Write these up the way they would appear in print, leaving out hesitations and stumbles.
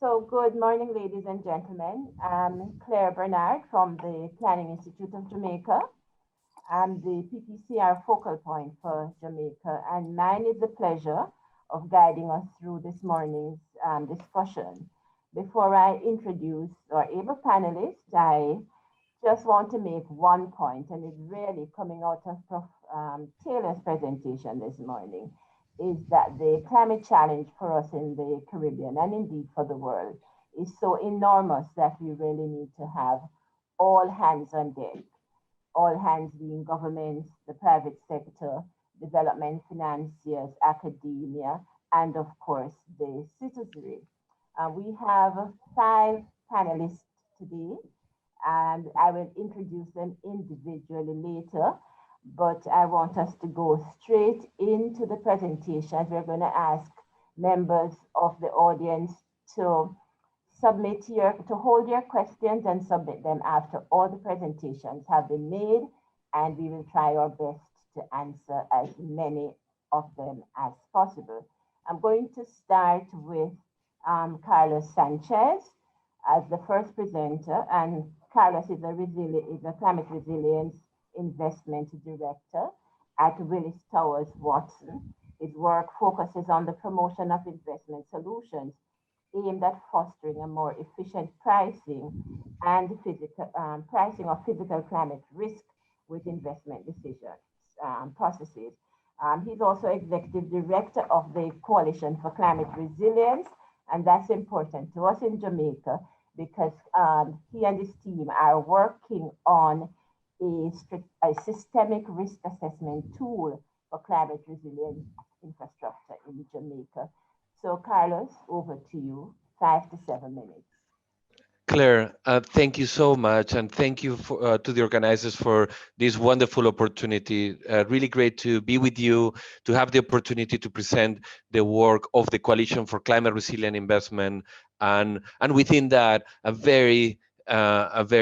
So good morning, ladies and gentlemen. I'm Claire Bernard from the Planning Institute of Jamaica. I'm the PPCR focal point for Jamaica, and mine is the pleasure of guiding us through this morning's discussion. Before I introduce our able panelists, I just want to make one point, and it's really coming out of Prof. Taylor's presentation this morning, is that the climate challenge for us in the Caribbean, and indeed for the world, is so enormous that we really need to have all hands on deck, all hands being governments, the private sector, development financiers, academia, and of course, the citizenry. We have 5 panelists today, and I will introduce them individually later, but I want us to go straight into the presentations. We're going to ask members of the audience to to hold your questions and submit them after all the presentations have been made, and we will try our best to answer as many of them as possible. I'm going to start with Carlos Sanchez as the first presenter, and Carlos is a climate resilience investment director at Willis Towers Watson. His work focuses on the promotion of investment solutions aimed at fostering a more efficient pricing and pricing of physical climate risk with investment decisions processes. He's also executive director of the Coalition for Climate Resilience, and that's important to us in Jamaica because he and his team are working on a systemic risk assessment tool for climate resilient infrastructure in Jamaica. So Carlos, over to you, 5 to 7 minutes. Claire, thank you so much, and thank you to the organizers for this wonderful opportunity. Really great to be with you, to have the opportunity to present the work of the Coalition for Climate Resilient Investment, and within that, a very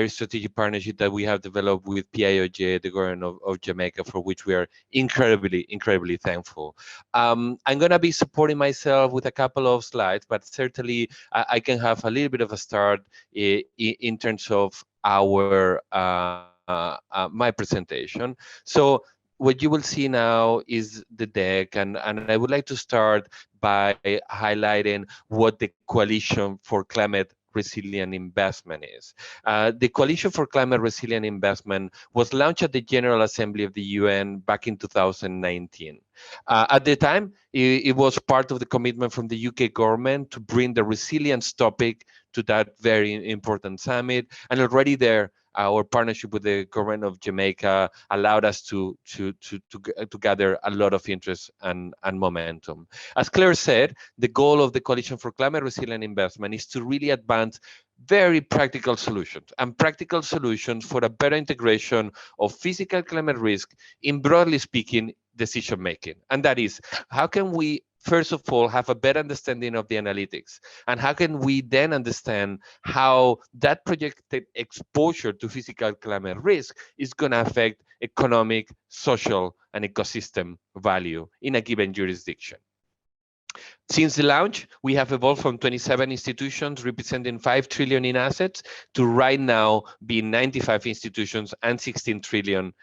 strategic partnership that we have developed with PIOJ, the government of Jamaica, for which we are incredibly thankful. I'm going to be supporting myself with a couple of slides, but certainly I can have a little bit of a start in terms of our my presentation. So what you will see now is the deck, and I would like to start by highlighting what the Coalition for Climate Resilient Investment is. The Coalition for Climate Resilient Investment was launched at the General Assembly of the UN back in 2019. At the time, it was part of the commitment from the UK government to bring the resilience topic to that very important summit, and already there, our partnership with the government of Jamaica allowed us to gather a lot of interest and momentum. As Claire said, the goal of the Coalition for Climate Resilient Investment is to really advance very practical solutions for a better integration of physical climate risk in, broadly speaking, decision making. And that is, how can we first of all have a better understanding of the analytics, and how can we then understand how that projected exposure to physical climate risk is going to affect economic, social, and ecosystem value in a given jurisdiction. Since the launch, we have evolved from 27 institutions representing 5 trillion in assets to right now being 95 institutions and 16 trillion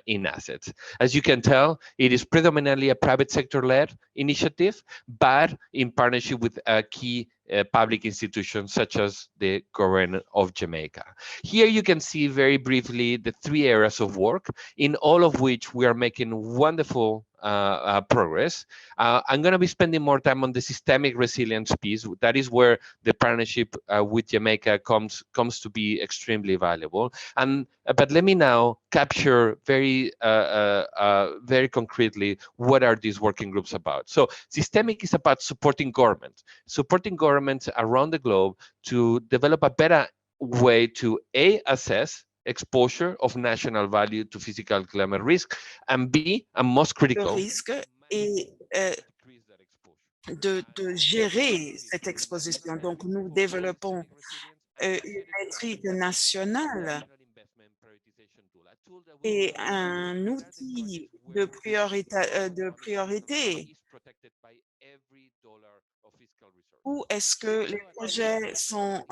in assets. As you can tell, it is predominantly a private sector-led initiative, but in partnership with key public institutions such as the government of Jamaica. Here you can see very briefly the 3 areas of work, in all of which we are making wonderful progress. I'm going to be spending more time on the systemic resilience piece. That is where the partnership with Jamaica comes to be extremely valuable. But let me now capture very concretely what are these working groups about. So systemic is about supporting governments around the globe to develop a better way to assess exposure of national value to physical climate risk, and B, and most critical, risque et de gérer cette exposition. Donc, nous développons une métrique nationale et un outil de priorité? Où est-ce que les projets sont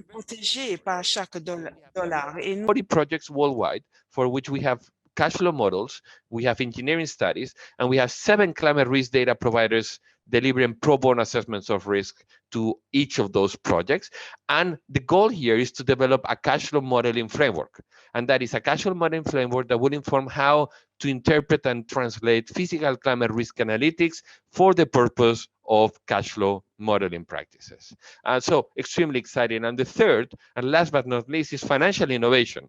protégés par chaque dollar? Et nous, 40 projects worldwide for which we have cash flow models, we have engineering studies, and we have 7 climate risk data providers delivering pro bono assessments of risk to each of those projects. And the goal here is to develop a cash flow modeling framework. And that is a cash flow modeling framework that will inform how to interpret and translate physical climate risk analytics for the purpose of cash flow modeling practices. So extremely exciting. And the third, and last but not least, is financial innovation.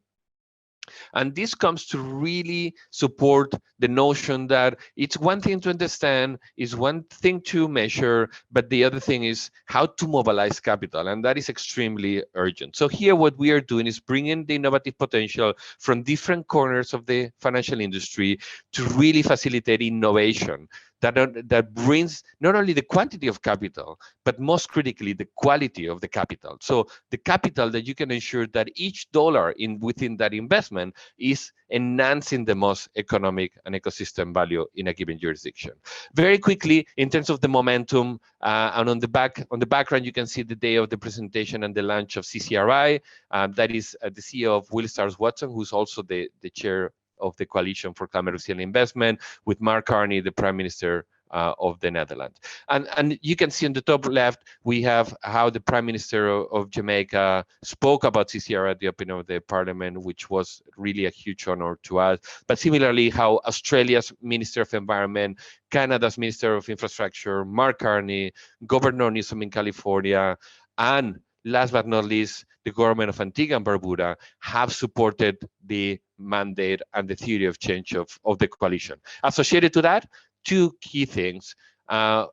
And this comes to really support the notion that it's one thing to understand, it's one thing to measure, but the other thing is how to mobilize capital. And that is extremely urgent. So here what we are doing is bringing the innovative potential from different corners of the financial industry to really facilitate innovation that brings not only the quantity of capital, but most critically, the quality of the capital. So the capital that you can ensure that each dollar within that investment is enhancing the most economic and ecosystem value in a given jurisdiction. Very quickly, in terms of the momentum, and on the background, you can see the day of the presentation and the launch of CCRI. That is the CEO of Willis Watson, who's also the chair of the Coalition for Climate Resilient Investment, with Mark Carney, the Prime Minister of the Netherlands. And you can see on the top left, we have how the Prime Minister of Jamaica spoke about CCR at the opening of the Parliament, which was really a huge honor to us. But similarly, how Australia's Minister of Environment, Canada's Minister of Infrastructure, Mark Carney, Governor Newsom in California, and last but not least, the government of Antigua and Barbuda have supported the mandate and the theory of change of the coalition. Associated to that, 2 key things.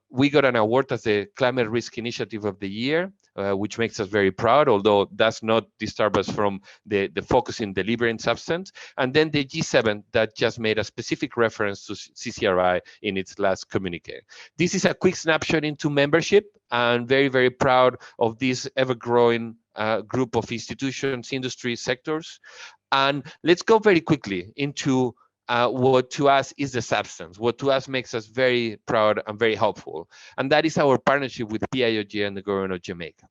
We got an award as the Climate Risk Initiative of the Year, which makes us very proud, although does not disturb us from the focus in delivering substance. And then the G7 that just made a specific reference to CCRI in its last communique. This is a quick snapshot into membership, and very, very proud of this ever-growing group of institutions, industry sectors. And let's go very quickly into what to us is the substance, what to us makes us very proud and very hopeful. And that is our partnership with PIOG and the government of Jamaica.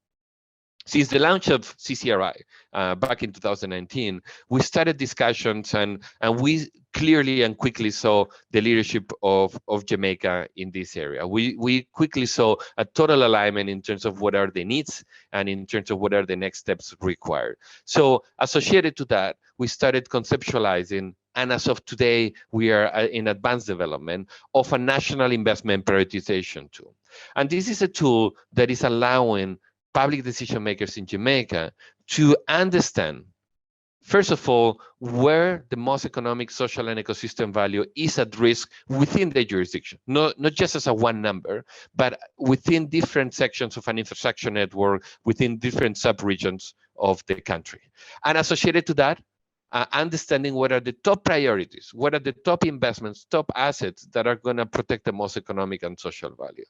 Since the launch of CCRI back in 2019, we started discussions and we clearly and quickly saw the leadership of Jamaica in this area. We quickly saw a total alignment in terms of what are the needs and in terms of what are the next steps required. So associated to that, we started conceptualizing, and as of today, we are in advanced development of a national investment prioritization tool. And this is a tool that is allowing public decision makers in Jamaica to understand, first of all, where the most economic, social, and ecosystem value is at risk within the jurisdiction, not just as a one number, but within different sections of an infrastructure network, within different sub-regions of the country. And associated to that, understanding what are the top priorities, what are the top investments, top assets that are going to protect the most economic and social value.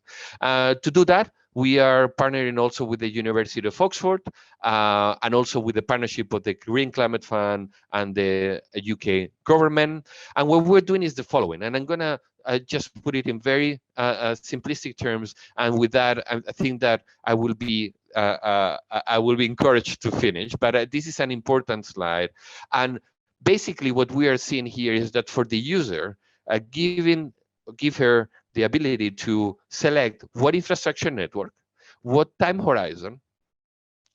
To do that, we are partnering also with the University of Oxford and also with the partnership of the Green Climate Fund and the UK government. And what we're doing is the following, and I'm going to just put it in very simplistic terms. And with that, I think that I will be encouraged to finish, but this is an important slide. And basically what we are seeing here is that for the user, give her the ability to select what infrastructure network, what time horizon,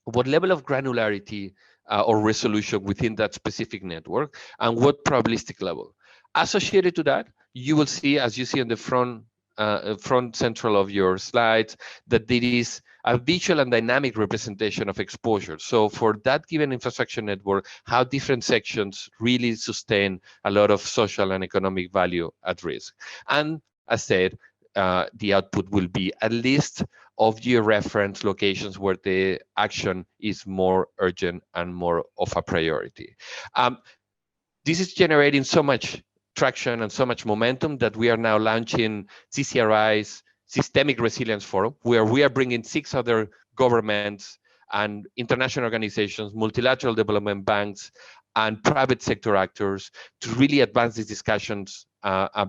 what level of granularity or resolution within that specific network, and what probabilistic level. Associated to that, you will see, as you see on the front central of your slides, that there is a visual and dynamic representation of exposure. So for that given infrastructure network, how different sections really sustain a lot of social and economic value at risk. And as said, the output will be a list of georeference locations where the action is more urgent and more of a priority. This is generating so much traction and so much momentum that we are now launching CCRI's Systemic Resilience Forum, where we are bringing 6 other governments and international organizations, multilateral development banks, and private sector actors to really advance these discussions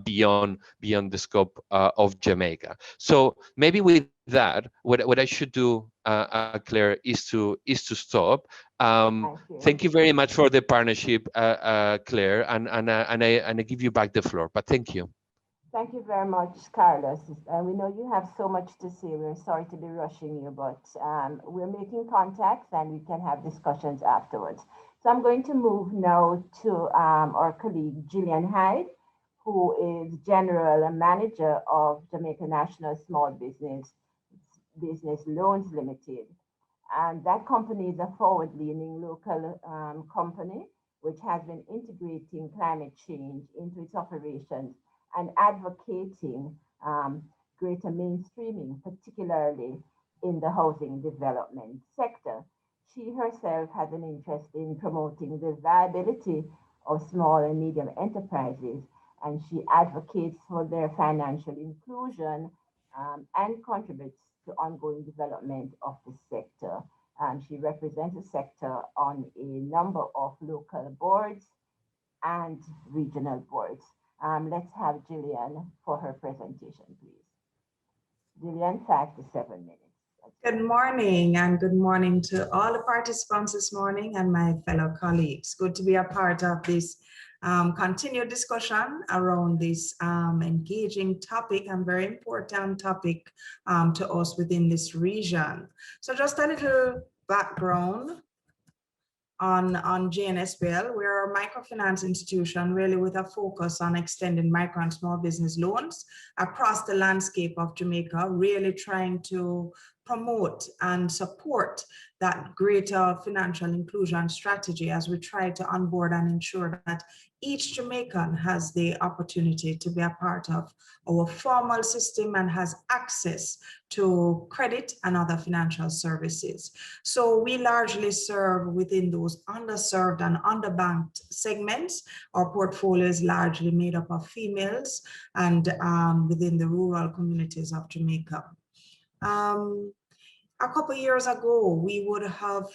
beyond the scope of Jamaica. So maybe with that, what I should do, Claire, is to stop. Thank you very much for the partnership, Claire, and I give you back the floor. But thank you. Thank you very much, Carlos. We know you have so much to say. We're sorry to be rushing you, but we're making contacts and we can have discussions afterwards. So I'm going to move now to our colleague, Gillian Hyde, who is General Manager of Jamaica National Small Business Loans Limited. And that company is a forward-leaning local company which has been integrating climate change into its operations and advocating greater mainstreaming, particularly in the housing development sector. She herself has an interest in promoting the viability of small and medium enterprises, and she advocates for their financial inclusion and contributes to ongoing development of the sector. She represents the sector on a number of local boards and regional boards. Let's have Gillian for her presentation, please. Gillian, 5 to 7 minutes. Good morning, and good morning to all the participants this morning and my fellow colleagues. Good to be a part of this continued discussion around this engaging topic and very important topic to us within this region. So just a little background on JNSB. We're a microfinance institution really with a focus on extending micro and small business loans across the landscape of Jamaica, really trying to promote and support that greater financial inclusion strategy as we try to onboard and ensure that each Jamaican has the opportunity to be a part of our formal system and has access to credit and other financial services. So we largely serve within those underserved and underbanked segments. Our portfolio is largely made up of females and within the rural communities of Jamaica. A couple of years ago, we would have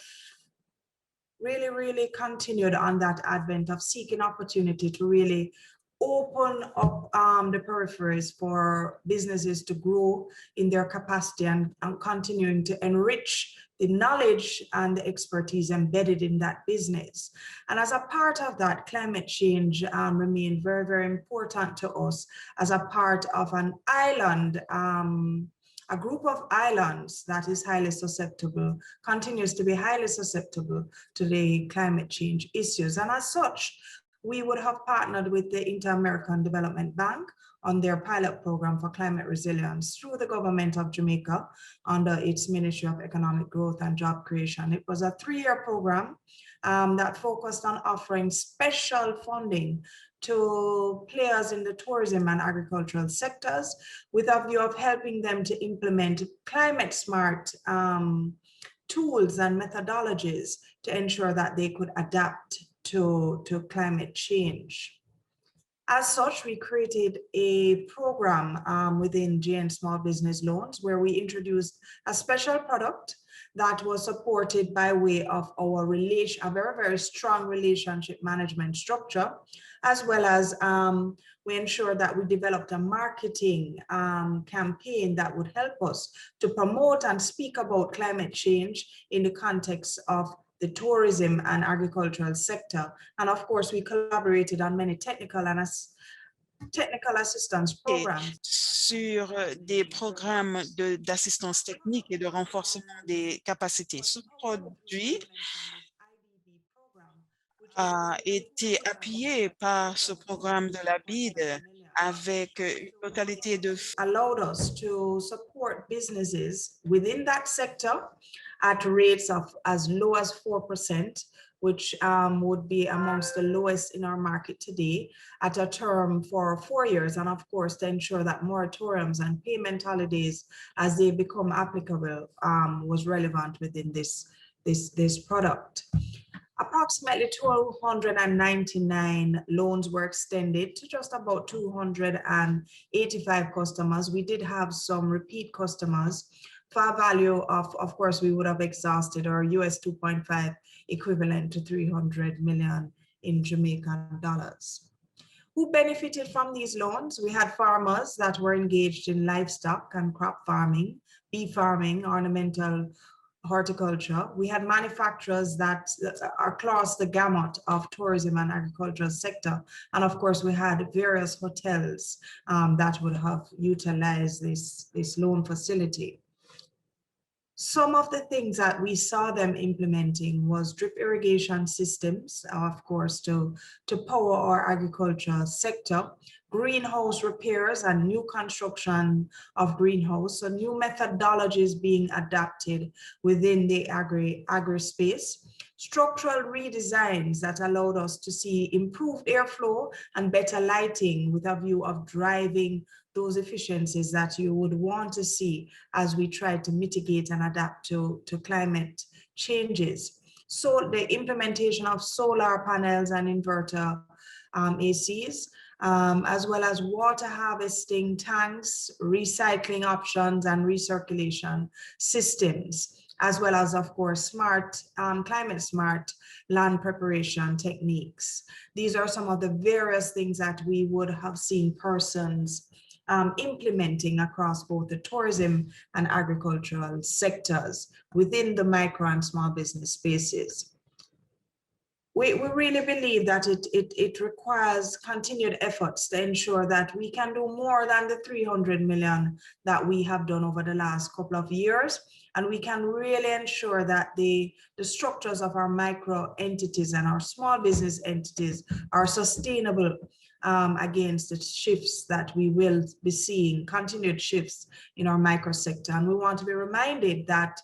really continued on that advent of seeking opportunity to really open up the peripheries for businesses to grow in their capacity and continuing to enrich the knowledge and the expertise embedded in that business. And as a part of that, climate change remained very important to us as a part of an island, a group of islands that is highly susceptible, continues to be highly susceptible to the climate change issues. And as such, we would have partnered with the Inter-American Development Bank on their pilot program for climate resilience through the government of Jamaica under its Ministry of Economic Growth and Job Creation. It was a 3-year program that focused on offering special funding to players in the tourism and agricultural sectors with a view of helping them to implement climate smart tools and methodologies to ensure that they could adapt to climate change. As such, we created a program within JN Small Business Loans where we introduced a special product that was supported by way of our a very strong relationship management structure, as well as we ensured that we developed a marketing campaign that would help us to promote and speak about climate change in the context of the tourism and agricultural sector. And of course, we collaborated on many technical assistance programs. Sur des programmes d'assistance technique et de renforcement des capacités. Ce produit a été appuyé par ce programme de la BID avec une totalité de allowed us to support businesses within that sector at rates of as low as 4%, which would be amongst the lowest in our market today, at a term for 4 years, and of course to ensure that moratoriums and payment holidays as they become applicable was relevant within this product. Approximately 299 loans were extended to just about 285 customers. We did have some repeat customers for a value of course, we would have exhausted our US 2.5 equivalent to $300 million in Jamaican dollars. Who benefited from these loans? We had farmers that were engaged in livestock and crop farming, bee farming, ornamental horticulture. We had manufacturers that are across the gamut of tourism and agricultural sector. And of course, we had various hotels that would have utilized this loan facility. Some of the things that we saw them implementing was drip irrigation systems, of course, to power our agriculture sector, greenhouse repairs and new construction of greenhouse, so new methodologies being adapted within the agri space, structural redesigns that allowed us to see improved airflow and better lighting with a view of driving those efficiencies that you would want to see as we try to mitigate and adapt to climate changes. So the implementation of solar panels and inverter ACs, as well as water harvesting tanks, recycling options and recirculation systems, as well as, of course, smart, climate smart land preparation techniques. These are some of the various things that we would have seen persons implementing across both the tourism and agricultural sectors within the micro and small business spaces. We really believe that it requires continued efforts to ensure that we can do more than the 300 million that we have done over the last couple of years. And we can really ensure that the structures of our micro entities and our small business entities are sustainable against the shifts that we will be seeing, continued shifts in our micro sector. And we want to be reminded that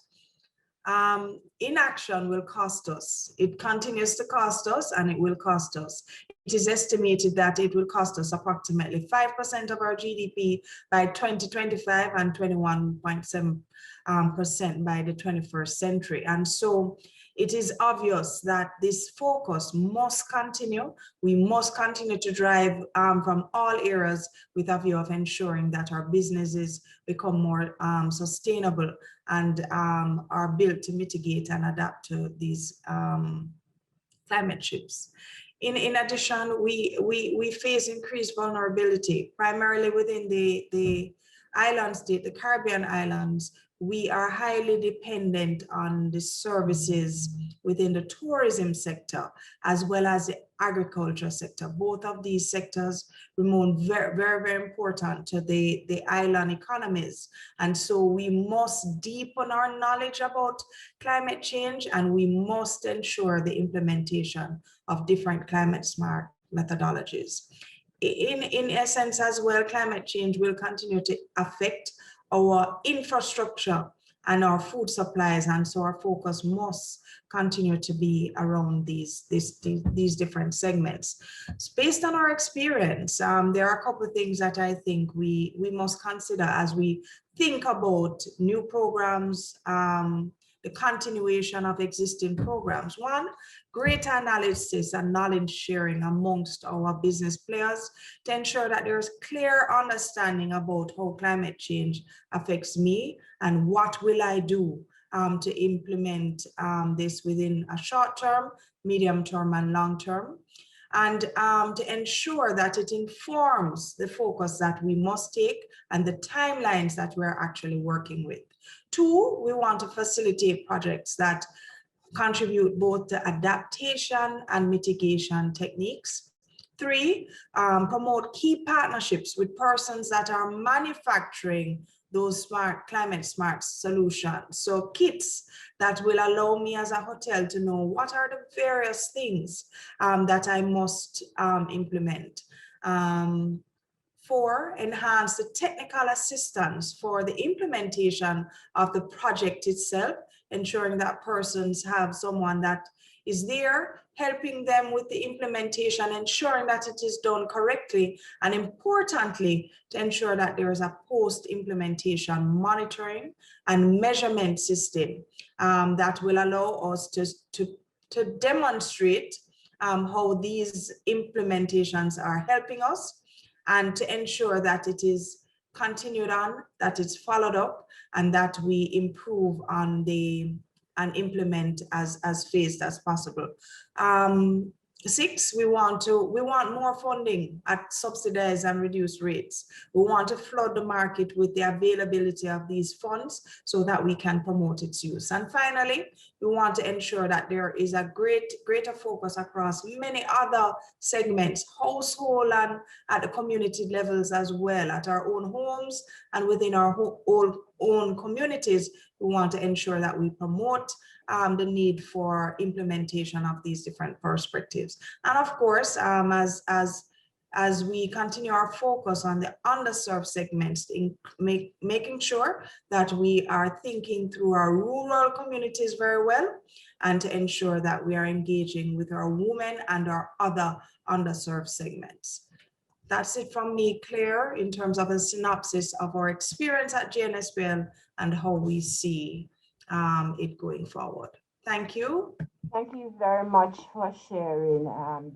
inaction will cost us. It continues to cost us and it will cost us. It is estimated that it will cost us approximately 5% of our GDP by 2025 and 21.7% by the 21st century. And so it is obvious that this focus must continue. We must continue to drive from all areas with a view of ensuring that our businesses become more sustainable and are built to mitigate and adapt to these climate shifts. In addition, we face increased vulnerability, primarily within the island state, the Caribbean islands. We are highly dependent on the services within the tourism sector, as well as the agriculture sector. Both of these sectors remain very, very, very important to the island economies. And so we must deepen our knowledge about climate change, and we must ensure the implementation of different climate smart methodologies. In essence as well, climate change will continue to affect our infrastructure and our food supplies, and so our focus must continue to be around these different segments. So based on our experience, there are a couple of things that I think we must consider as we think about new programs, the continuation of existing programs. One, greater analysis and knowledge sharing amongst our business players to ensure that there's clear understanding about how climate change affects me and what will I do to implement this within a short term, medium term, and long term. And to ensure that it informs the focus that we must take and the timelines that we're actually working with. Two, we want to facilitate projects that contribute both to adaptation and mitigation techniques. Three, promote key partnerships with persons that are manufacturing those smart, climate smart solutions. So kits that will allow me as a hotel to know what are the various things that I must implement. Four, enhance the technical assistance for the implementation of the project itself, ensuring that persons have someone that is there helping them with the implementation, ensuring that it is done correctly, and importantly, to ensure that there is a post-implementation monitoring and measurement system that will allow us to demonstrate how these implementations are helping us, and to ensure that it is continued on, that it's followed up, and that we improve on and implement as phased as possible. 6, we want more funding at subsidized and reduced rates. We want to flood the market with the availability of these funds so that we can promote its use. And finally, we want to ensure that there is a greater focus across many other segments, household and at the community levels as well, at our own homes and within our own communities. We want to ensure that we promote the need for implementation of these different perspectives. And of course, as we continue our focus on the underserved segments, making sure that we are thinking through our rural communities very well, and to ensure that we are engaging with our women and our other underserved segments. That's it from me, Claire, in terms of a synopsis of our experience at JNSB and how we see it going forward. Thank you. Thank you very much for sharing,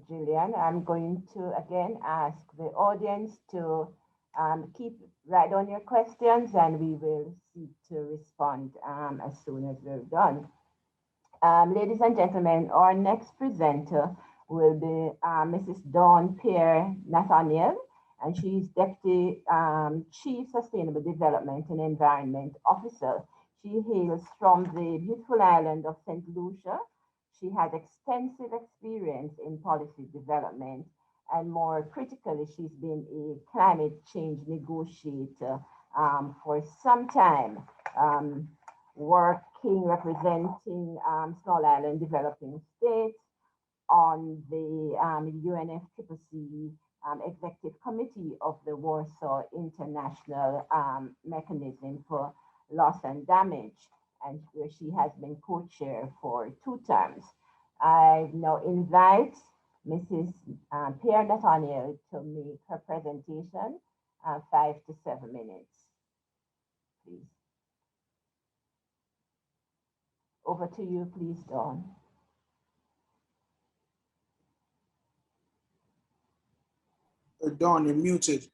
Gillian. I'm going to again ask the audience to write down your questions, and we will seek to respond as soon as we're done. Ladies and gentlemen, our next presenter will be Mrs. Dawn Pierre-Nathoniel, and she's Deputy Chief Sustainable Development and Environment Officer. She hails from the beautiful island of St. Lucia. She has extensive experience in policy development, and more critically, she's been a climate change negotiator for some time, representing small island developing states on the UNFCCC Executive Committee of the Warsaw International Mechanism for Loss and Damage, and where she has been co-chair for 2 terms. I now invite Mrs. Pierre-Nathoniel to make her presentation, 5 to 7 minutes, please. Over to you, please, Dawn. Dawn, you're muted.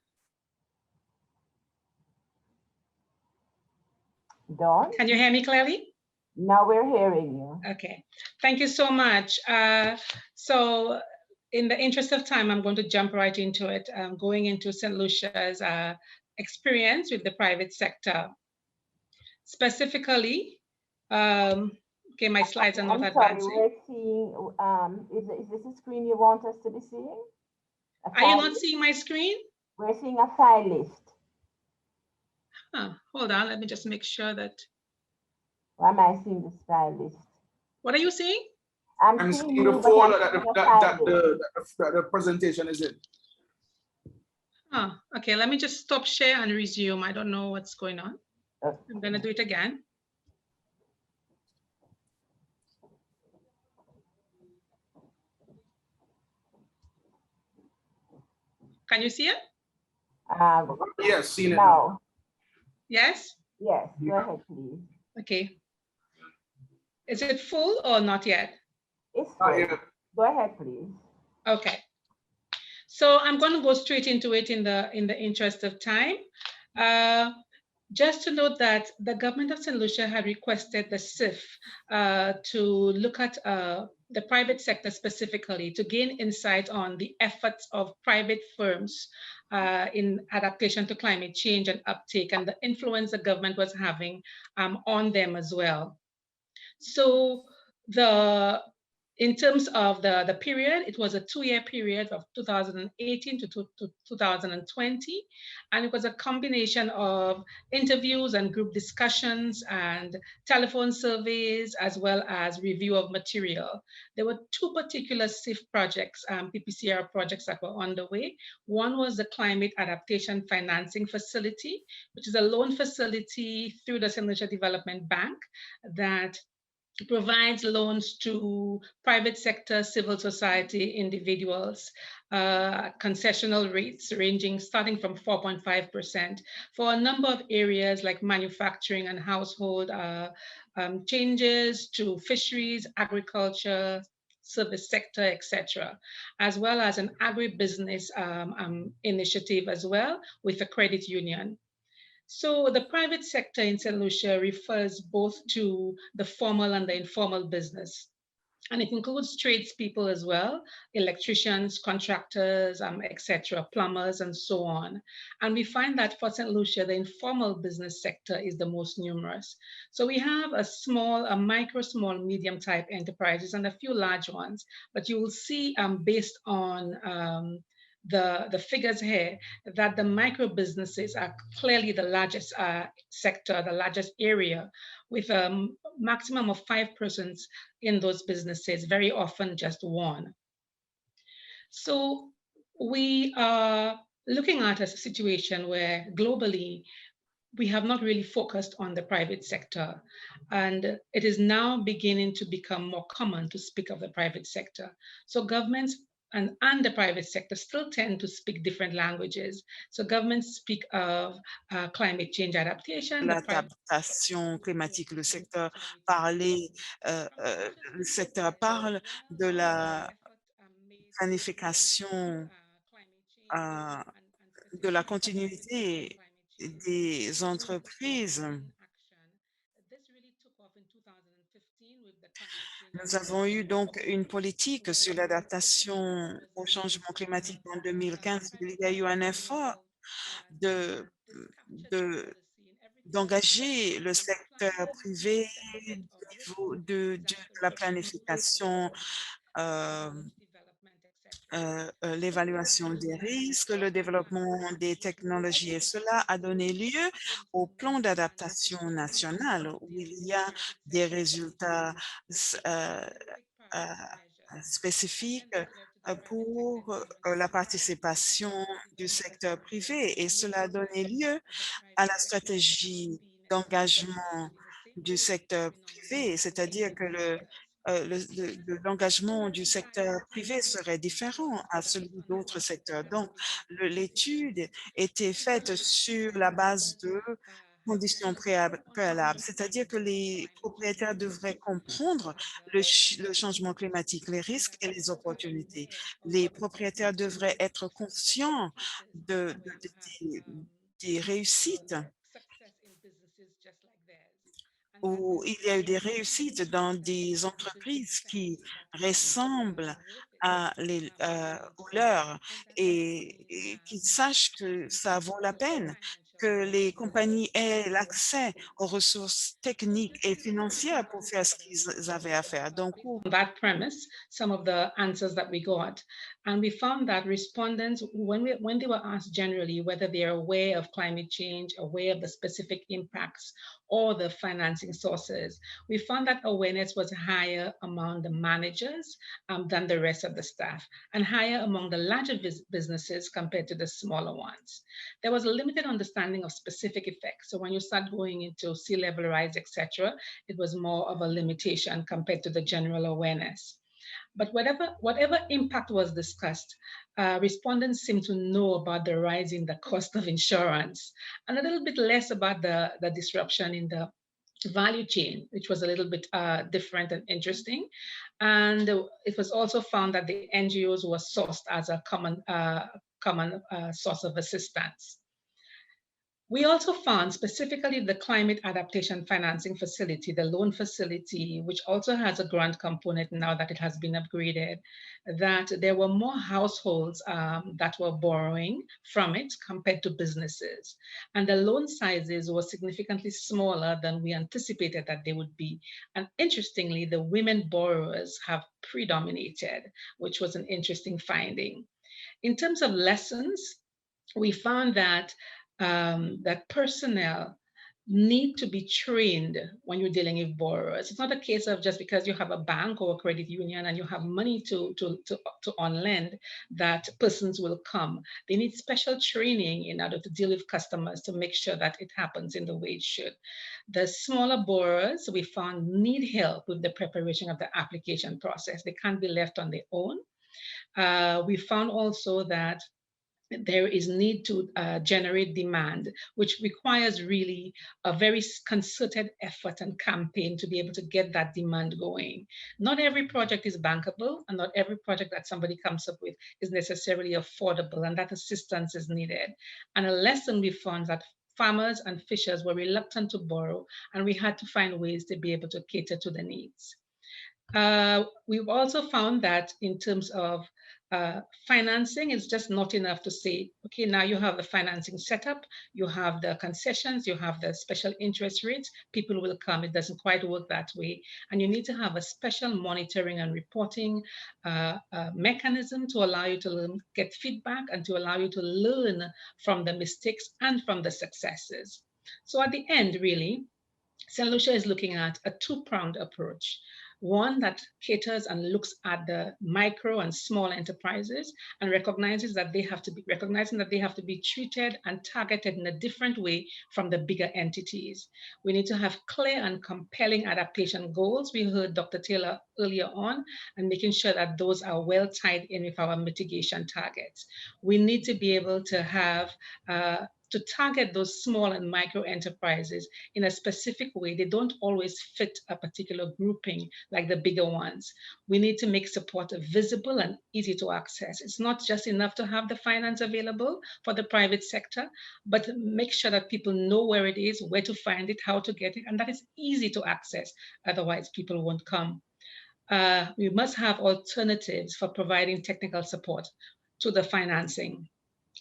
Dawn? Can you hear me clearly? Now we're hearing you. Okay, thank you so much. So in the interest of time, I'm going to jump right into it, going into St. Lucia's experience with the private sector. Specifically, okay, my slides are not advancing. We're seeing, is this a screen you want us to be seeing? Are you not seeing my screen? We're seeing a file list. Hold on, let me just make sure that. Why am I seeing this file list? What are you seeing? I'm seeing the folder that the presentation is in. Okay, let me just stop share and resume. I don't know what's going on. Okay. I'm gonna do it again. Can you see it? Yes, seen it. No. Yes? Yes, go ahead, please. Okay. Is it full or not yet? It's full. Yeah. Go ahead, please. Okay. So I'm going to go straight into it in the interest of time. Just to note that the government of St. Lucia had requested the CIF to look at the private sector specifically to gain insight on the efforts of private firms in adaptation to climate change and uptake, and the influence the government was having on them as well. So in terms of the period, it was a 2-year period of 2018 to 2020. And it was a combination of interviews and group discussions and telephone surveys, as well as review of material. There were 2 particular CIF projects, PPCR projects that were underway. One was the Climate Adaptation Financing Facility, which is a loan facility through the St. Lucia Development Bank that provides loans to private sector, civil society individuals, concessional rates starting from 4.5% for a number of areas like manufacturing and household changes, to fisheries, agriculture, service sector, etc., as well as an agribusiness initiative as well with a credit union. So the private sector in St. Lucia refers both to the formal and the informal business. And it includes tradespeople as well, electricians, contractors, etc., plumbers, and so on. And we find that for St. Lucia, the informal business sector is the most numerous. So we have a micro, small, medium type enterprises and a few large ones, but you will see based on the figures here that the micro businesses are clearly the largest sector, the largest area, with a maximum of 5 persons in those businesses, very often just one. So we are looking at a situation where globally, we have not really focused on the private sector. And it is now beginning to become more common to speak of the private sector. So governments and the private sector still tend to speak different languages. So governments speak of climate change adaptation. L'adaptation climatique, le secteur parle de la planification, de la continuité des entreprises. Nous avons eu donc une politique sur l'adaptation au changement climatique en 2015. Il y a eu un effort d'engager le secteur privé au niveau de la planification, l'évaluation des risques, le développement des technologies, et cela a donné lieu au plan d'adaptation national où il y a des résultats spécifiques pour la participation du secteur privé, et cela a donné lieu à la stratégie d'engagement du secteur privé, c'est-à-dire que l'engagement du secteur privé serait différent à celui d'autres secteurs. Donc, l'étude était faite sur la base de conditions préalables, c'est-à-dire que les propriétaires devraient comprendre le changement climatique, les risques et les opportunités. Les propriétaires devraient être conscients des réussites où il y a eu des réussites dans des entreprises qui ressemblent aux leurs et qu'ils sachent que ça vaut la peine, que les compagnies aient l'accès aux ressources techniques et financières pour faire ce qu'ils avaient à faire. Donc, that premise, some of the answers that we got, and we found that respondents, when they were asked generally whether they are aware of climate change, aware of the specific impacts or the financing sources, we found that awareness was higher among the managers than the rest of the staff, and higher among the larger businesses compared to the smaller ones. There was a limited understanding of specific effects. So when you start going into sea level rise, etc., it was more of a limitation compared to the general awareness. But whatever impact was discussed, respondents seem to know about the rise in the cost of insurance and a little bit less about the disruption in the value chain, which was a little bit different and interesting. And it was also found that the NGOs were sourced as a common source of assistance. We also found specifically the climate adaptation financing facility, the loan facility, which also has a grant component now that it has been upgraded, that there were more households that were borrowing from it compared to businesses. And the loan sizes were significantly smaller than we anticipated that they would be. And interestingly, the women borrowers have predominated, which was an interesting finding. In terms of lessons, we found that that personnel need to be trained when you're dealing with borrowers. It's not a case of just because you have a bank or a credit union and you have money to on lend that persons will come. They need special training in order to deal with customers to make sure that it happens in the way it should. The smaller borrowers we found need help with the preparation of the application process. They can't be left on their own. We found also that there is need to generate demand, which requires really a very concerted effort and campaign to be able to get that demand going. Not every project is bankable, and not every project that somebody comes up with is necessarily affordable, and that assistance is needed. And a lesson we found that farmers and fishers were reluctant to borrow, and we had to find ways to be able to cater to the needs. We've also found that in terms of financing, it's just not enough to say, okay, now you have the financing set up, you have the concessions, you have the special interest rates, people will come. It doesn't quite work that way. And you need to have a special monitoring and reporting mechanism to allow you to get feedback and to allow you to learn from the mistakes and from the successes. So at the end, really, St. Lucia is looking at a two-pronged approach. One that caters and looks at the micro and small enterprises and recognizing that they have to be treated and targeted in a different way from the bigger entities. We need to have clear and compelling adaptation goals. We heard Dr. Taylor earlier on, and making sure that those are well tied in with our mitigation targets. We need to be able to have to target those small and micro enterprises in a specific way. They don't always fit a particular grouping like the bigger ones. We need to make support visible and easy to access. It's not just enough to have the finance available for the private sector, but make sure that people know where it is, where to find it, how to get it, and that it's easy to access. Otherwise, people won't come. We must have alternatives for providing technical support to the financing,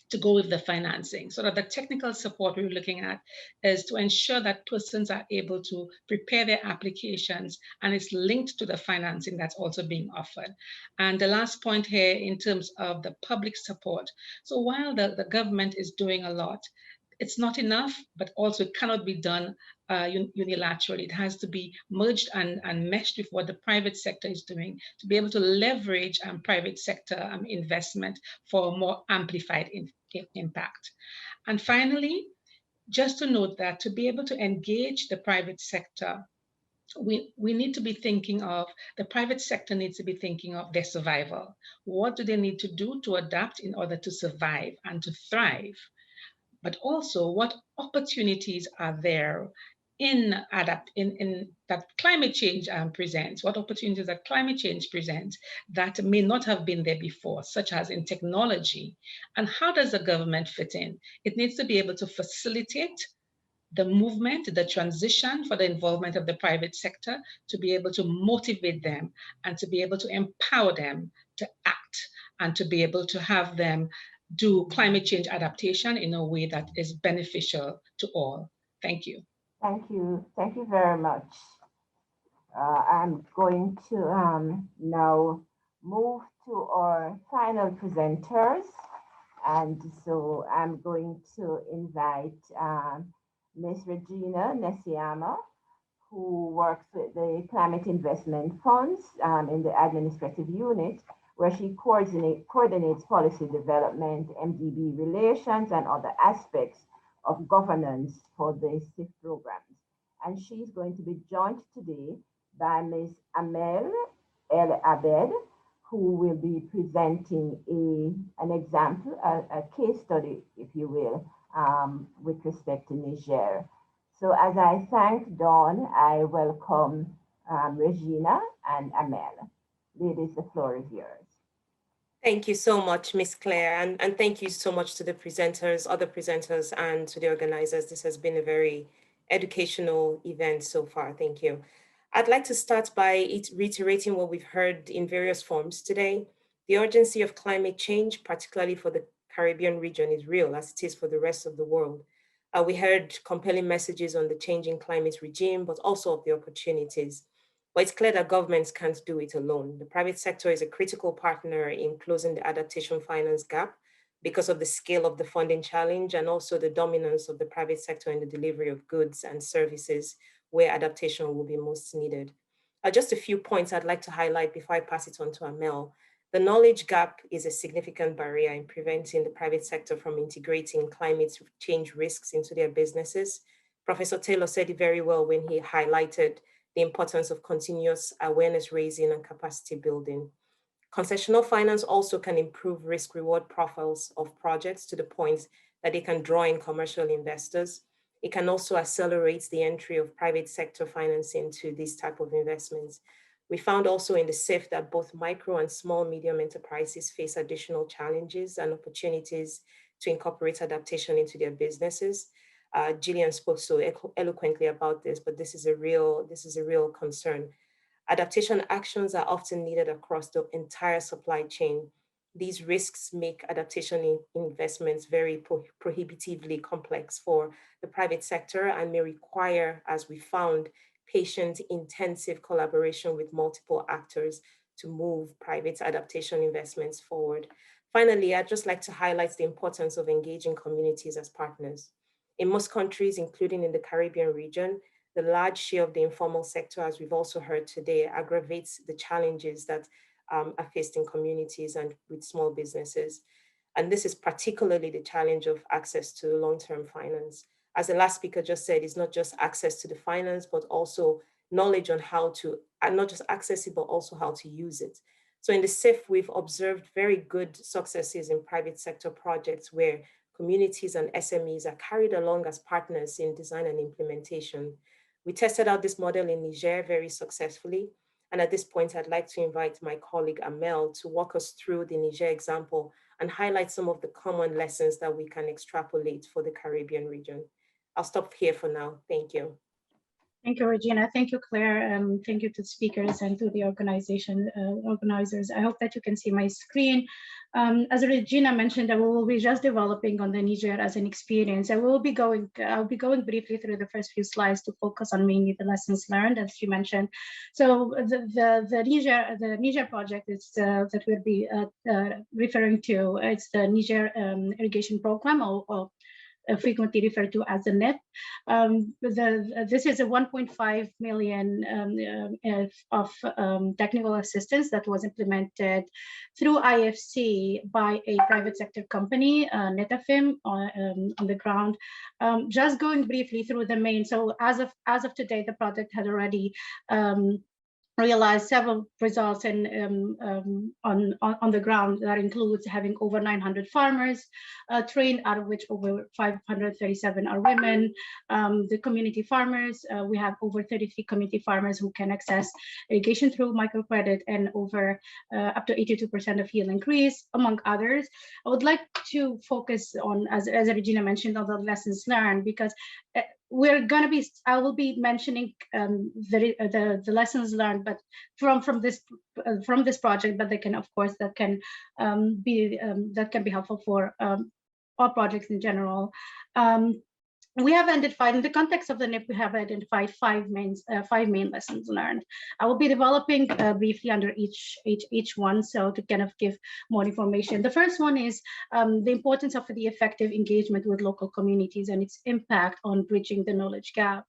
to go with the financing, so that the technical support we're looking at is to ensure that persons are able to prepare their applications and it's linked to the financing that's also being offered. And the last point here in terms of the public support. So while the government is doing a lot, it's not enough, but also it cannot be done unilaterally. It has to be merged and meshed with what the private sector is doing to be able to leverage private sector investment for more amplified impact. And finally, just to note that to be able to engage the private sector, we need to be thinking of, the private sector needs to be thinking of their survival. What do they need to do to adapt in order to survive and to thrive? But also what opportunities are there in that climate change presents, what opportunities that climate change presents that may not have been there before, such as in technology. And how does the government fit in? It needs to be able to facilitate the movement, the transition for the involvement of the private sector, to be able to motivate them and to be able to empower them to act and to be able to have them do climate change adaptation in a way that is beneficial to all. Thank you. Thank you. Thank you very much. I'm going to now move to our final presenters. And so I'm going to invite Ms. Regina Nesiama, who works with the Climate Investment Funds in the administrative unit, where she coordinates policy development, MDB relations, and other aspects of governance for the SIF programs. And she's going to be joined today by Ms. Amel El Abed, who will be presenting an example, a case study, if you will, with respect to Niger. So as I thank Dawn, I welcome Regina and Amel. Ladies, the floor is yours. Thank you so much, Ms. Claire, and thank you so much to the presenters, other presenters, and to the organizers. This has been a very educational event so far. Thank you. I'd like to start by reiterating what we've heard in various forms today. The urgency of climate change, particularly for the Caribbean region, is real, as it is for the rest of the world. We heard compelling messages on the changing climate regime, but also of the opportunities. But it's clear that governments can't do it alone. The private sector is a critical partner in closing the adaptation finance gap because of the scale of the funding challenge and also the dominance of the private sector in the delivery of goods and services where adaptation will be most needed. Just a few points I'd like to highlight before I pass it on to Amel. The knowledge gap is a significant barrier in preventing the private sector from integrating climate change risks into their businesses. Professor Taylor said it very well when he highlighted the importance of continuous awareness raising and capacity building. Concessional finance also can improve risk-reward profiles of projects to the point that they can draw in commercial investors. It can also accelerate the entry of private sector financing to these type of investments. We found also in the SIF that both micro and small medium enterprises face additional challenges and opportunities to incorporate adaptation into their businesses. Gillian spoke so eloquently about this, but this is a real concern. Adaptation actions are often needed across the entire supply chain. These risks make adaptation investments very prohibitively complex for the private sector and may require, as we found, patient, intensive collaboration with multiple actors to move private adaptation investments forward. Finally, I'd just like to highlight the importance of engaging communities as partners. In most countries, including in the Caribbean region, the large share of the informal sector, as we've also heard today, aggravates the challenges that are faced in communities and with small businesses. And this is particularly the challenge of access to long-term finance. As the last speaker just said, it's not just access to the finance, but also knowledge on how to, and not just access it, but also how to use it. So in the SIF, we've observed very good successes in private sector projects where communities and SMEs are carried along as partners in design and implementation. We tested out this model in Niger very successfully. And at this point, I'd like to invite my colleague Amel to walk us through the Niger example and highlight some of the common lessons that we can extrapolate for the Caribbean region. I'll stop here for now. Thank you. Thank you, Regina. Thank you, Claire. Thank you to the speakers and to the organizers. I hope that you can see my screen. As Regina mentioned, I will be just developing on the Niger as an experience. I'll be going briefly through the first few slides to focus on mainly the lessons learned, as she mentioned. So the Niger project is that we'll be referring to. It's the Niger irrigation program, or frequently referred to as the NIP. This is a 1.5 million of technical assistance that was implemented through IFC by a private sector company, Netafim, on the ground. Just going briefly through the main. So as of today, the project had already realized several results on the ground. That includes having over 900 farmers trained, out of which over 537 are women. The community farmers, we have over 33 community farmers who can access irrigation through microcredit, and over up to 82% of yield increase, among others. I would like to focus on, as Regina mentioned, on the lessons learned, because I will be mentioning the lessons learned, but from this project, but they can, of course, that can be helpful for all projects in general. We have identified, in the context of the NIP, we have identified five main lessons learned. I will be developing briefly under each one, so to kind of give more information. The first one is the importance of the effective engagement with local communities and its impact on bridging the knowledge gap.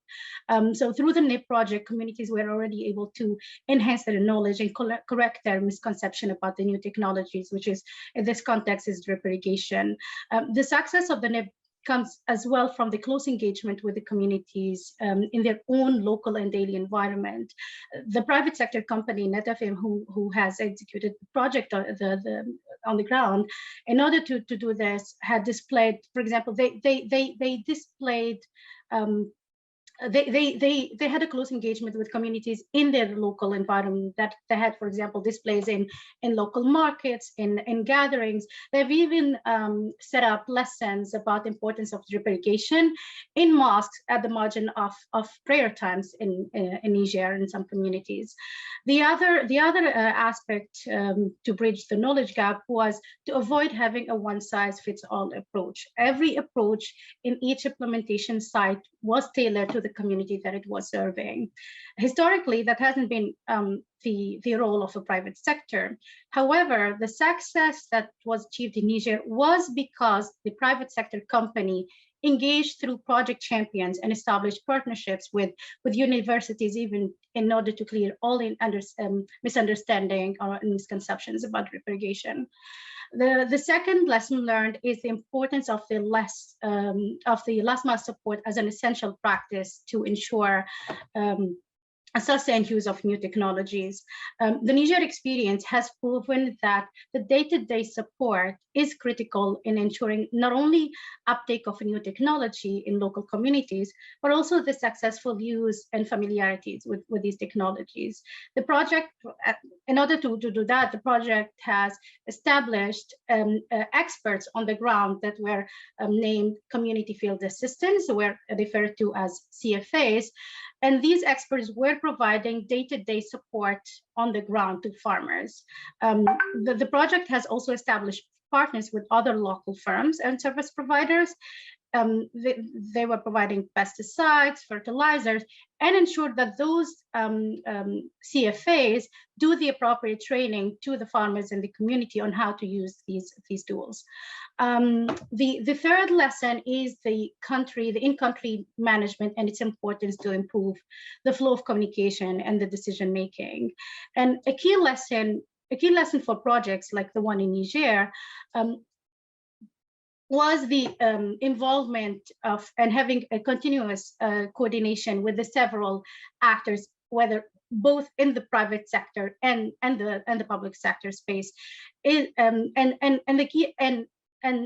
So through the NIP project, communities were already able to enhance their knowledge and correct their misconception about the new technologies, which is, in this context, is drip irrigation. The success of the NIP comes as well from the close engagement with the communities in their own local and daily environment. The private sector company, Netafim, who has executed the project on the ground, in order to do this, had displayed, for example, they displayed they had a close engagement with communities in their local environment. That they had, for example, displays in local markets, in gatherings. They've even set up lessons about the importance of drip irrigation in mosques at the margin of prayer times in Niger in some communities. The other aspect to bridge the knowledge gap was to avoid having a one-size-fits-all approach. Every approach in each implementation site was tailored to the community that it was serving. Historically, that hasn't been the role of a private sector. However, the success that was achieved in Niger was because the private sector company engaged through project champions and established partnerships with universities, even in order to clear all misunderstanding or misconceptions about drip irrigation. The second lesson learned is the importance of the last mile support as an essential practice to ensure a sustained use of new technologies. The Niger experience has proven that the day-to-day support is critical in ensuring not only uptake of new technology in local communities, but also the successful use and familiarities with these technologies. The project, in order to do that, the project has established experts on the ground that were named community field assistants, who were referred to as CFAs, And these experts were providing day-to-day support on the ground to farmers. The project has also established partners with other local firms and service providers. They were providing pesticides, fertilizers, and ensured that those CFAs do the appropriate training to the farmers in the community on how to use these tools. The third lesson is the in-country management and its importance to improve the flow of communication and the decision-making. And a key lesson for projects like the one in Niger was the involvement of and having a continuous coordination with the several actors, whether both in the private sector and the public sector space, and the key and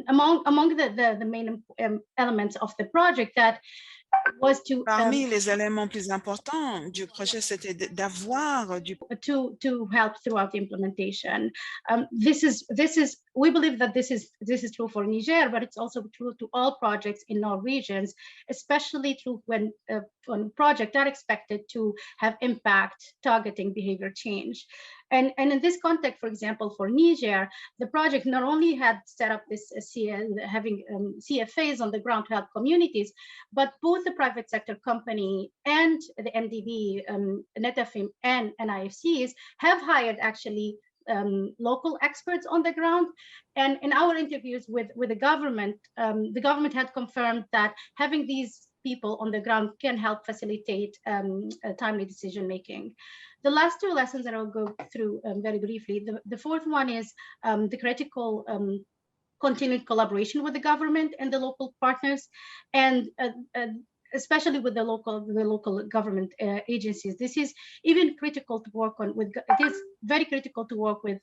among the main elements of the project that was to parmi les éléments plus importants du projet, c'était d'avoir du to help throughout the implementation. We believe that this is true for Niger, but it's also true to all projects in all regions, especially true when projects are expected to have impact targeting behavior change. And in this context, for example, for Niger, the project not only had set up this having CFAs on the ground to help communities, but both the private sector company and the MDB, NETAFIM, and IFCs have hired actually local experts on the ground. And in our interviews with the government had confirmed that having these people on the ground can help facilitate timely decision making. The last two lessons that I'll go through very briefly. The fourth one is the critical continued collaboration with the government and the local partners, and especially with the local government agencies. This is even critical to work on with. It is very critical to work with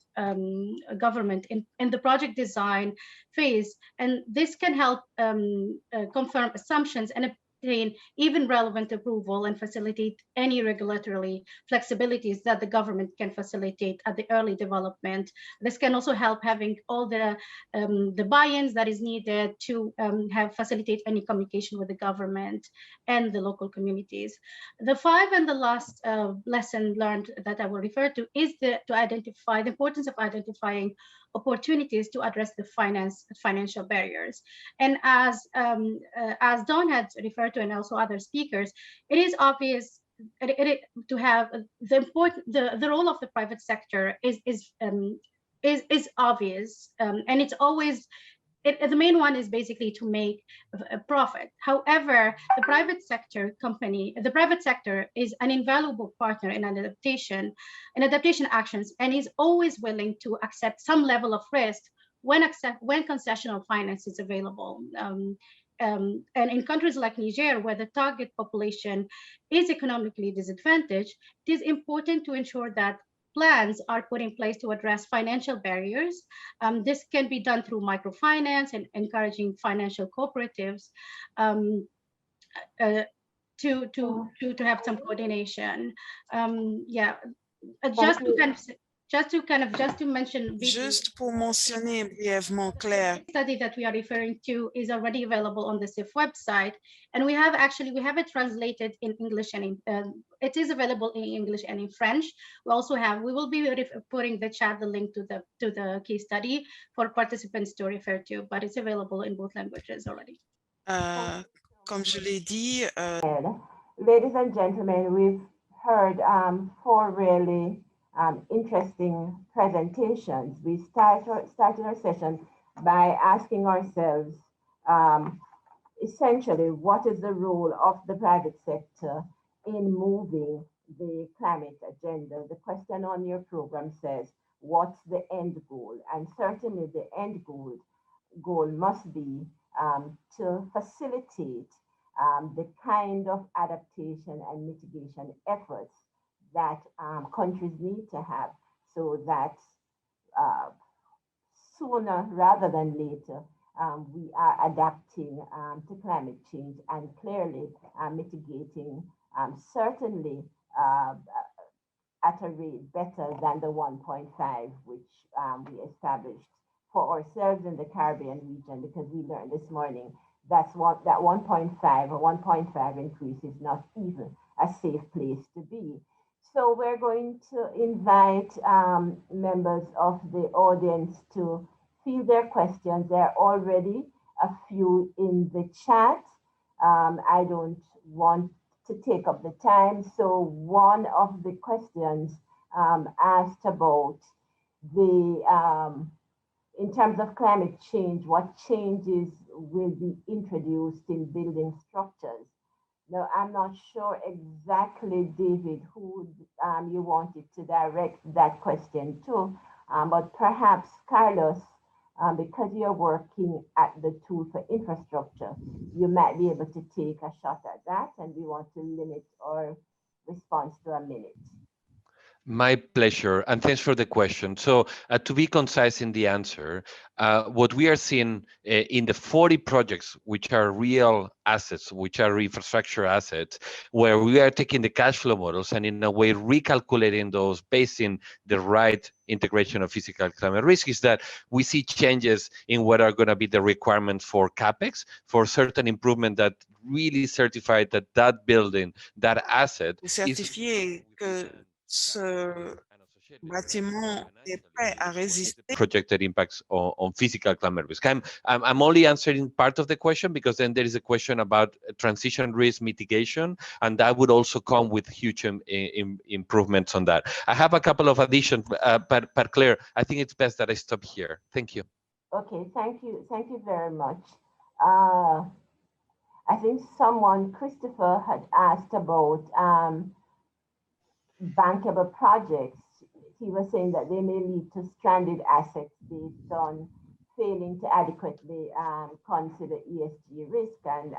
government in the project design phase, and this can help confirm assumptions and obtain even relevant approval and facilitate any regulatory flexibilities that the government can facilitate at the early development. This can also help having all the buy-ins that is needed to facilitate any communication with the government and the local communities. The five and the last lesson learned that I will refer to is to identify the importance of identifying opportunities to address the financial barriers. And as Dawn had referred to, and also other speakers, it is obvious to have the role of the private sector is obvious, and it's always. The main one is basically to make a profit. However, the private sector is an invaluable partner in adaptation actions, and is always willing to accept some level of risk when concessional finance is available. And in countries like Niger, where the target population is economically disadvantaged, it is important to ensure that plans are put in place to address financial barriers. This can be done through microfinance and encouraging financial cooperatives to have some coordination. Just to mention. Juste pour mentionner brièvement, Claire. The study that we are referring to is already available on the CIF website, and we have it translated in English and it is available in English and in French. We will be putting the link to the case study for participants to refer to, but it's available in both languages already. Comme je l'ai dit, ladies and gentlemen, we've heard 4 really interesting presentations. We started our session by asking ourselves, essentially, what is the role of the private sector in moving the climate agenda? The question on your program says, what's the end goal? And certainly the end goal must be to facilitate the kind of adaptation and mitigation efforts that countries need to have, so that sooner rather than later, we are adapting to climate change and clearly mitigating, certainly at a rate better than the 1.5, which we established for ourselves in the Caribbean region, because we learned this morning that 1.5 or 1.5 increase is not even a safe place to be. So we're going to invite members of the audience to field their questions. There are already a few in the chat. I don't want to take up the time. So one of the questions asked about the, in terms of climate change, what changes will be introduced in building structures? Now, I'm not sure exactly, David, who you wanted to direct that question to, but perhaps Carlos, because you're working at the tool for infrastructure, you might be able to take a shot at that, and we want to limit our response to a minute. My pleasure, and thanks for the question. So to be concise in the answer, what we are seeing in the 40 projects, which are real assets, which are infrastructure assets, where we are taking the cash flow models and in a way recalculating those based in the right integration of physical climate risk, is that we see changes in what are going to be the requirements for CapEx, for certain improvement that really certify that that building, that asset Certifier que ce bâtiment est prêt à résister. Projected impacts on physical climate risk. I'm only answering part of the question because then there is a question about transition risk mitigation, and that would also come with huge improvements on that. I have a couple of additions, but Claire, I think it's best that I stop here. Thank you. Okay, thank you very much. I think Christopher had asked about bankable projects. He was saying that they may lead to stranded assets based on failing to adequately consider ESG risk. And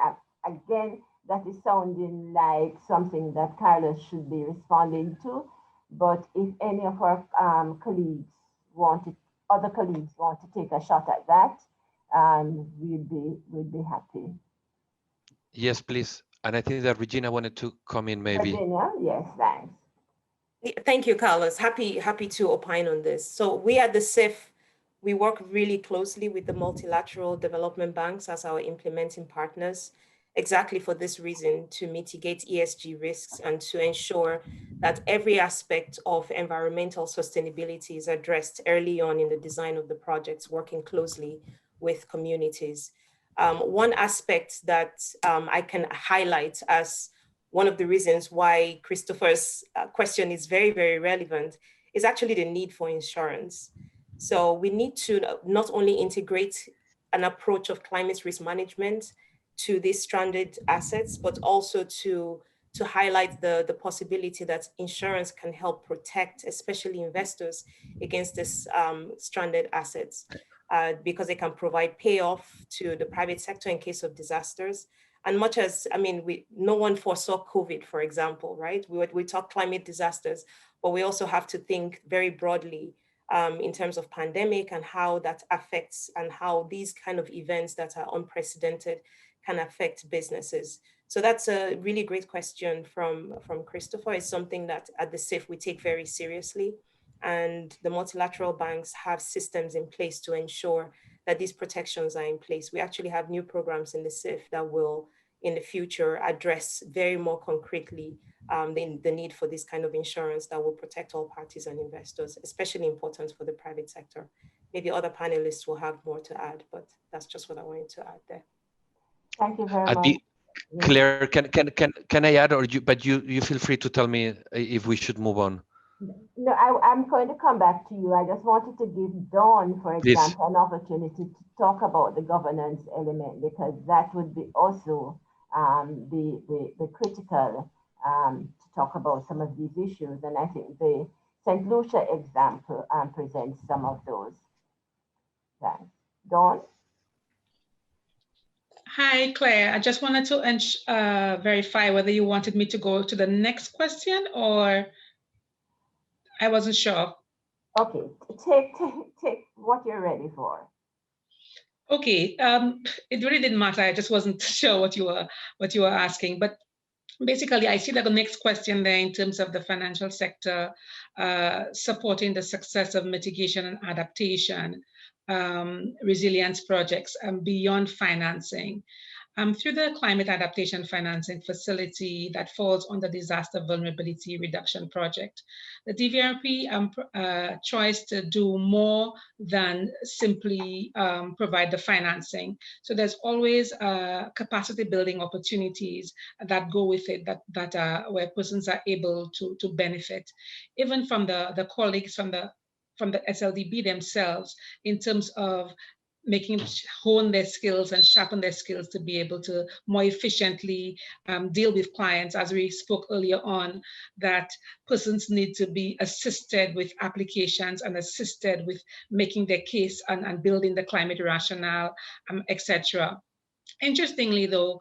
again, that is sounding like something that Carlos should be responding to. But if any of our other colleagues want to take a shot at that, we'd be happy. Yes, please. And I think that Regina wanted to come in maybe. Regina, yes, thanks. Thank you, Carlos. Happy to opine on this. So we at the CIF, we work really closely with the multilateral development banks as our implementing partners, exactly for this reason, to mitigate ESG risks and to ensure that every aspect of environmental sustainability is addressed early on in the design of the projects, working closely with communities. One aspect that I can highlight as one of the reasons why Christopher's question is very, very relevant is actually the need for insurance. So we need to not only integrate an approach of climate risk management to these stranded assets, but also to highlight the possibility that insurance can help protect, especially investors, against this stranded assets, because they can provide payoff to the private sector in case of disasters. And much as, I mean, no one foresaw COVID, for example, right? We talk climate disasters, but we also have to think very broadly in terms of pandemic and how that affects and how these kind of events that are unprecedented can affect businesses. So that's a really great question from Christopher. It's something that at the CIF we take very seriously. And the multilateral banks have systems in place to ensure that these protections are in place. We actually have new programs in the CIF that will, in the future, address very more concretely the need for this kind of insurance that will protect all parties and investors, especially important for the private sector. Maybe other panelists will have more to add, but that's just what I wanted to add there. Thank you very much. Claire, can I add, or you feel free to tell me if we should move on? No, I'm going to come back to you. I just wanted to give Dawn, for example, an opportunity to talk about the governance element, because that would be also the critical to talk about some of these issues. And I think the St. Lucia example presents some of those. Thanks. Dawn? Hi, Claire. I just wanted to verify whether you wanted me to go to the next question or I wasn't sure. Okay, take what you're ready for. Okay, it really didn't matter. I just wasn't sure what you were asking. But basically, I see that the next question there in terms of the financial sector supporting the success of mitigation and adaptation resilience projects beyond financing. through the Climate Adaptation Financing Facility that falls under Disaster Vulnerability Reduction Project. The DVRP tries to do more than simply provide the financing. So there's always capacity building opportunities that go with it, where persons are able to benefit, even from the colleagues from the SLDB themselves, in terms of hone their skills and sharpen their skills to be able to more efficiently deal with clients. As we spoke earlier on, that persons need to be assisted with applications and assisted with making their case and building the climate rationale, etc. Interestingly, though,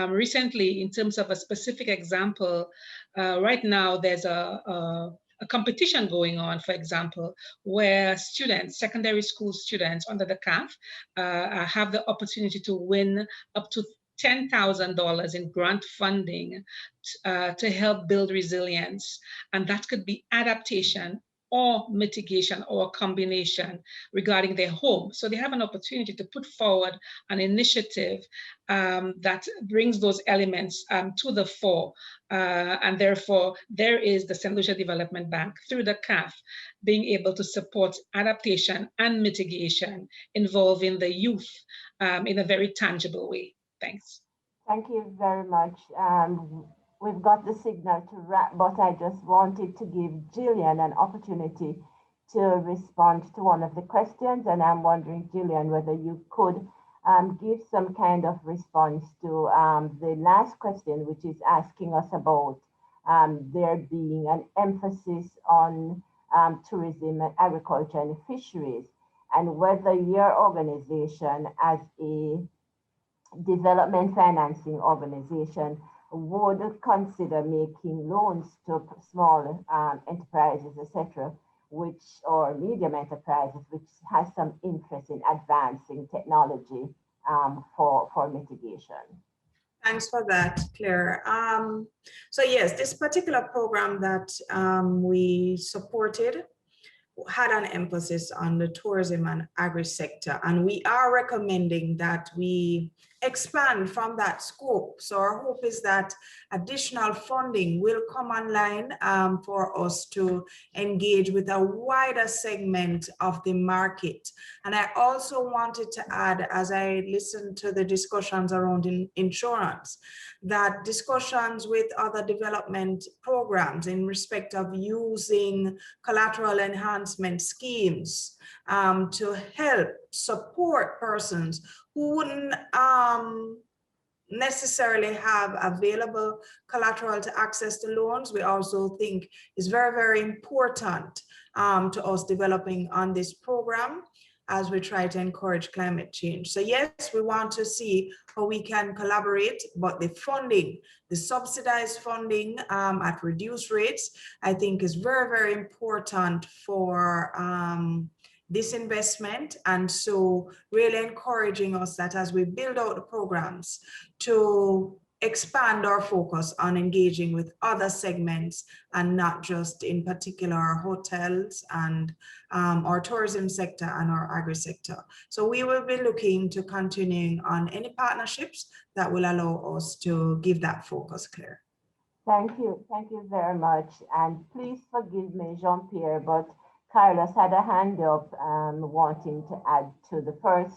recently, in terms of a specific example, right now there's a competition going on, for example, where students, secondary school students under the CAF, have the opportunity to win up to $10,000 in grant funding to help build resilience. And that could be adaptation or mitigation or a combination regarding their home. So they have an opportunity to put forward an initiative that brings those elements to the fore. And therefore, there is the St. Lucia Development Bank through the CAF being able to support adaptation and mitigation involving the youth in a very tangible way. Thanks. Thank you very much. We've got the signal to wrap, but I just wanted to give Gillian an opportunity to respond to one of the questions. And I'm wondering, Gillian, whether you could give some kind of response to the last question, which is asking us about there being an emphasis on tourism and agriculture and fisheries, and whether your organization as a development financing organization would consider making loans to small enterprises, etc., or medium enterprises, which has some interest in advancing technology for mitigation. Thanks for that, Claire. So yes, this particular program that we supported had an emphasis on the tourism and agri sector, and we are recommending that we expand from that scope. So our hope is that additional funding will come online for us to engage with a wider segment of the market. And I also wanted to add, as I listened to the discussions around insurance, that discussions with other development programs in respect of using collateral enhancement schemes to help support persons who wouldn't necessarily have available collateral to access the loans, we also think is very, very important to us developing on this program as we try to encourage climate change. So yes, we want to see how we can collaborate, but the funding, the subsidized funding at reduced rates, I think is very, very important for this investment. And so really encouraging us that as we build out the programs to expand our focus on engaging with other segments and not just in particular our hotels and our tourism sector and our agri sector. So we will be looking to continuing on any partnerships that will allow us to give that focus, Claire. Thank you very much. And please forgive me, Jean-Pierre, but Carlos had a hand up wanting to add to the first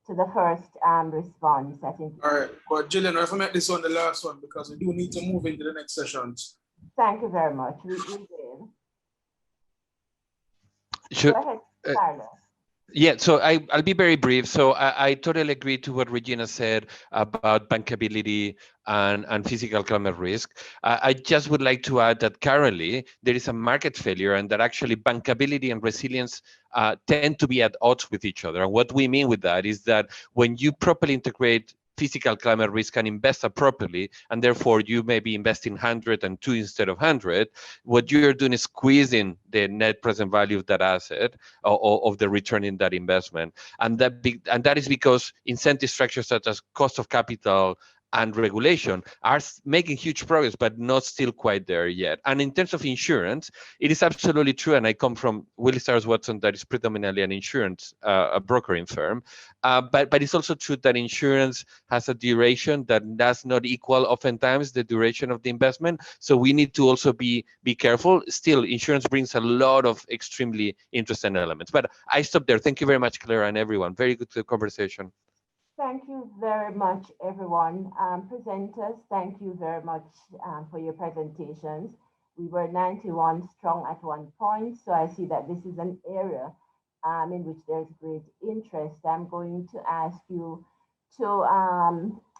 response, I think. All right, but Gillian, if I make this one the last one, because we do need to move into the next sessions. Thank you very much. We did. Sure. Go ahead, Carlos. Yeah, so I'll be very brief. So I totally agree to what Regina said about bankability and physical climate risk. I just would like to add that currently there is a market failure and that actually bankability and resilience tend to be at odds with each other. And what we mean with that is that when you properly integrate physical climate risk and invest appropriately, and therefore you may be investing 100 and 2 instead of 100, what you're doing is squeezing the net present value of that asset or of the return in that investment. And that is because incentive structures such as cost of capital and regulation are making huge progress, but not still quite there yet. And in terms of insurance, it is absolutely true. And I come from Willis Towers Watson, that is predominantly an insurance a brokering firm. But it's also true that insurance has a duration that does not equal oftentimes the duration of the investment. So we need to also be careful. Still, insurance brings a lot of extremely interesting elements. But I stop there. Thank you very much, Claire, and everyone. Very good conversation. Thank you very much, everyone. Presenters, thank you very much for your presentations. We were 91 strong at one point, so I see that this is an area in which there's great interest. I'm going to ask you to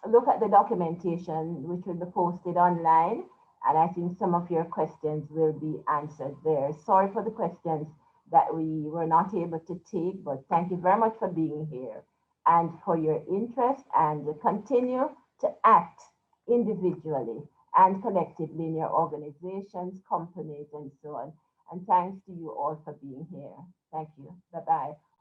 look at the documentation, which will be posted online, and I think some of your questions will be answered there. Sorry for the questions that we were not able to take, but thank you very much for being here and for your interest, and continue to act individually and collectively in your organizations, companies, and so on. And thanks to you all for being here. Thank you. Bye-bye.